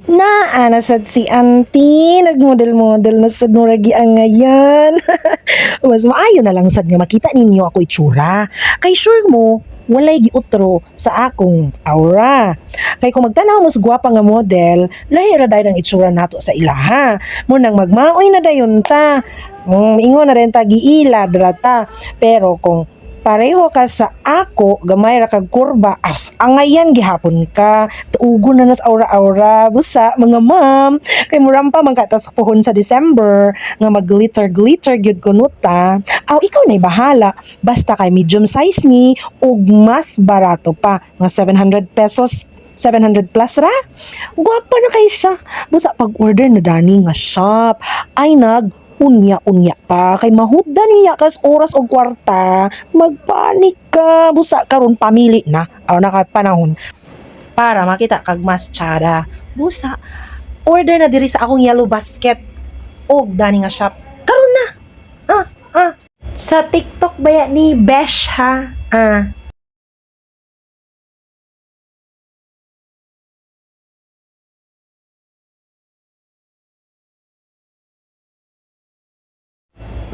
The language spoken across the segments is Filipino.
Nasad si auntie, nagmodel-model na sad mo ragi ang ngayon. Mas maayo na lang sad nga makita ninyo ako itsura. Kay sure mo, walay giutro sa akong aura. Kay kung magtanaw mo sa gwapa nga model, lahi ra dayon ang itsura nato sa ilaha. Munang magmaoy na dayon ta. Ingon na rin ta giila dra ta. Pero kung pareho ka sa ako, gamay ra kag kurba, as angayan gihapon ka. Tuugo na nas aura-aura, busa, mga ma'am. Kay murampa man ka tas pohon sa December, nga mag-glitter-glitter gyud kunuta. Aw, ikaw na'y bahala. Basta kay medium size ni, ug mas barato pa, nga 700 pesos 700 plus ra. Gwapa na kay siya. Busa pag-order na dani nga shop. Ay unya-unya pa kay mahuddan niya kas oras og kwarta, magpanik ka busa karon pamili na aw na kay panahon para makita kag mas tsada. Busa order na diri sa akong yellow basket og dani nga shop karon na. ah ah sa TikTok baya ni Besh ha.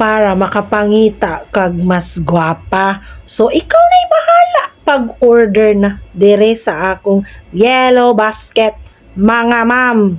Para makapangita kag mas gwapa. So ikaw na'y bahala pag-order na dire sa akong yellow basket, mga ma'am.